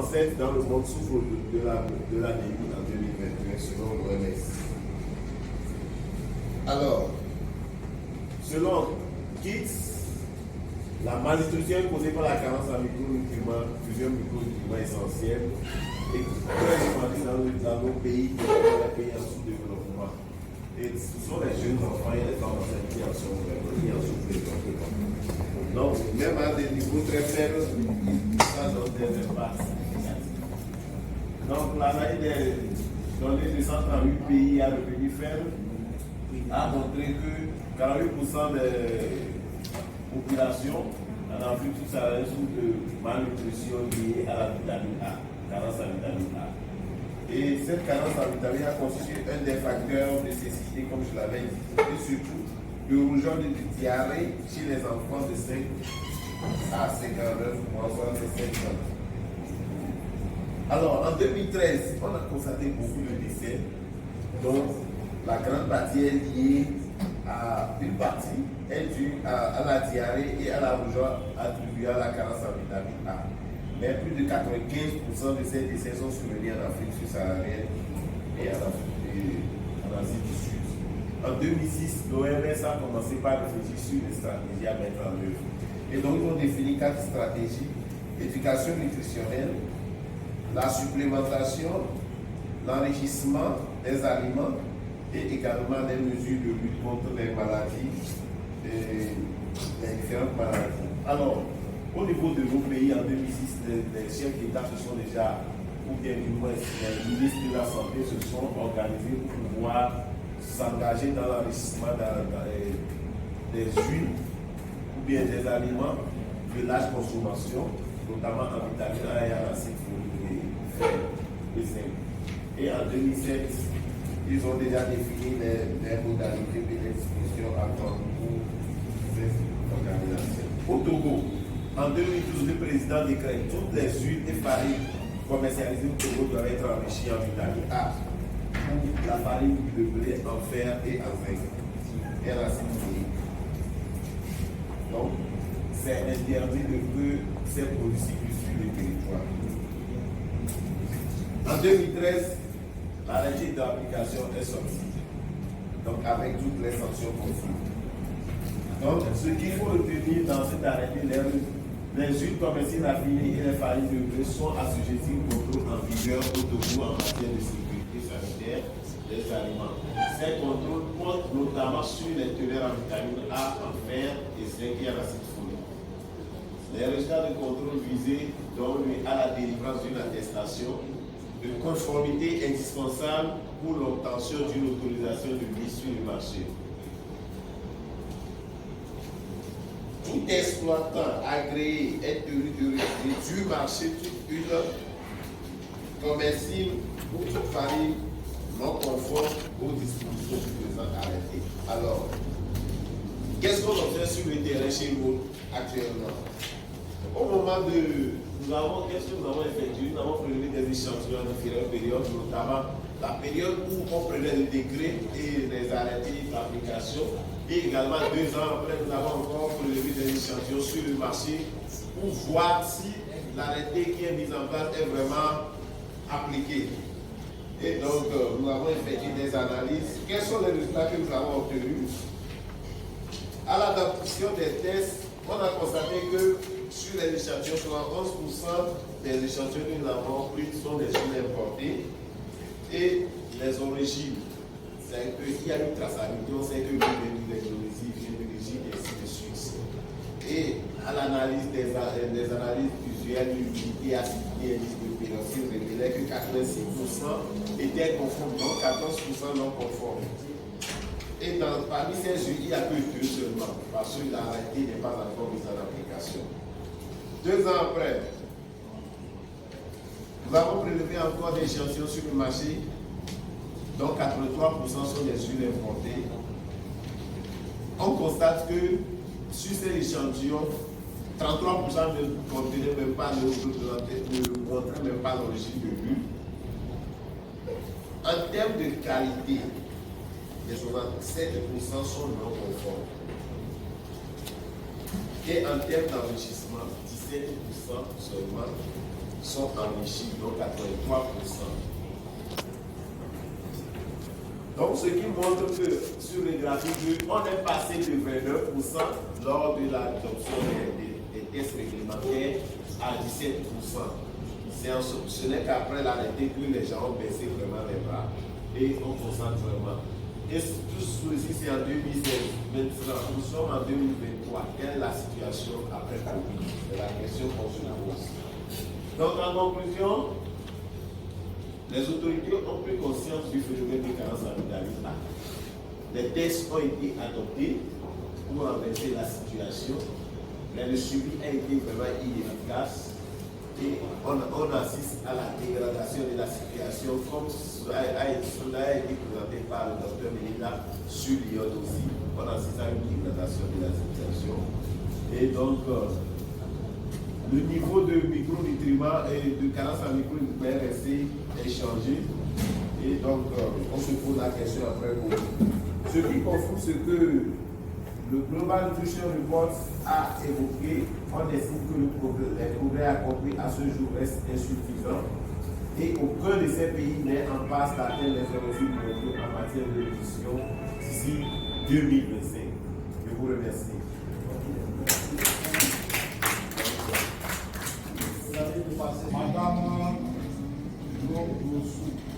enceintes dans le monde souffrent de l'anémie en 2021 selon l'OMS. Alors, selon KITS, la malnutrition est causée par la carence en micronutriments, plusieurs micronutriments essentiels et très répandus dans nos pays, les pays en sous-développement. Et ce sont les jeunes enfants et les femmes enceintes qui en souffrent. Donc, même à des niveaux très faibles, ça donne des impacts. Donc, l'analyse des données de 138 pays à revenus faibles a montré que 48% des populations en Afrique subsaharienne souffrent de malnutrition liée à la vitamine A, carence en vitamine A. Et cette carence en vitamine A constitue un des facteurs de cécité, comme je l'avais dit, et surtout le rougeur de diarrhée chez les enfants de 5 à 59 mois, soit de 5 ans. Alors, en 2013, on a constaté beaucoup de décès, donc la grande partie est liée à une partie est due à la diarrhée et à la rougeur attribuée à la carence en vitamine A. Mais plus de 95% de ces décès sont survenus en Afrique subsaharienne et en Asie du Sud. En 2006, l'OMS a commencé par réfléchir sur les stratégies à mettre en œuvre. Et donc, ils ont défini 4 stratégies: éducation nutritionnelle, la supplémentation, l'enrichissement des aliments et également des mesures de lutte contre les maladies, les différentes maladies. Alors, au niveau de nos pays, en 2006, les chefs d'État se sont déjà, ou bien du moins les ministres de la Santé se sont organisés pour pouvoir s'engager dans l'enrichissement des huiles ou bien des aliments de large consommation, notamment en vitamine A et en acide folique et zinc. Et en 2007, ils ont déjà défini les modalités de l'expulsion à temps pour ces organisations. Au Togo, en 2012, le président décrète toutes les huiles et farines commercialisées au Togo doivent être enrichies en vitamine A, pour la farine de blé en fer et en zinc, et en acide folique. Donc, c'est interdit de que ces produits circulent sur le territoire. En 2013, l'arrêté d'application est sorti, donc avec toutes les sanctions possibles. Donc, ce qu'il faut retenir dans cet arrêté, les huiles commerciales affinées et les farines de blé sont assujetties au contrôle en vigueur au Togo en matière de sécurité sanitaire des aliments. Ces contrôles portent notamment sur les teneurs en vitamine A, en fer et zinc et en acide folique. Les résultats de contrôle visés donnent lieu à la délivrance d'une attestation de conformité indispensable pour l'obtention d'une autorisation de mise sur le marché. Tout exploitant agréé est tenu de retirer du marché toute huile comestible ou toute farine non conforme aux dispositions du présent arrêté. Alors, qu'est-ce qu'on obtient sur le terrain chez nous actuellement? Au moment de... qu'est-ce que nous avons effectué? Nous avons prélevé des échantillons à différentes périodes, notamment la période où on prenait le décret et les arrêtés d'application. Et également 2 ans après, nous avons encore prélevé des échantillons sur le marché pour voir si l'arrêté qui est mis en place est vraiment appliqué. Et donc, nous avons effectué des analyses. Quels sont les résultats que nous avons obtenus? À l'adaptation des tests, on a constaté que sur les échantillons, 11% des échantillons que nous avons pris sont des huiles importées et les origines. C'est qu'il y a une traçabilité, on sait que l'huile vient d'Indonésie, vient de l'Égypte et ainsi de suite. Et à l'analyse des analyses usuelles, l'humidité, acidité, indice de péroxyde révélait que 86% étaient conformes, donc 14% non conformes. Et parmi ces huiles, il n'y a que 2 seulement, parce que l'arrêté n'est pas encore mis en application. 2 ans après, nous avons prélevé encore des échantillons sur le marché, donc 83% sont des huiles importées. On constate que sur ces échantillons, 33% ne contenaient même pas ne montraient même pas l'origine de l'huile. En termes de qualité, les 67% sont non conformes. Et en termes d'enrichissement, 17% seulement sont enrichis, donc 83%. Donc, ce qui montre que sur les graphiques, on est passé de 29% lors de l'adoption des tests réglementaires à 17%. Ce n'est qu'après l'arrêté que les gens ont baissé vraiment les bras et on concentre vraiment. Et tout ceci, c'est en 2016. Maintenant, nous sommes en 2023. Quelle est la situation après Covid? C'est la question qu'on se pose. Donc, en conclusion, les autorités ont pris conscience du phénomène de carence en vitamine A. Les tests ont été adoptés pour renverser la situation, mais le suivi a été vraiment inefficace et on assiste à la dégradation de la situation comme cela a été présenté par le docteur Melina sur l'iode aussi. On assiste à une dégradation de la situation. Et donc, le niveau de micronutriments et de carence en micronutriments est resté échangé. Et donc, on se pose la question après vous. Ce qui confirme ce que le Global Nutrition Report a évoqué, on estime que les progrès accomplis à ce jour restent insuffisants et aucun de ces pays n'est en passe d'atteindre les objectifs mondiaux en matière de nutrition d'ici 2025. Je vous remercie. Madame Rousseau.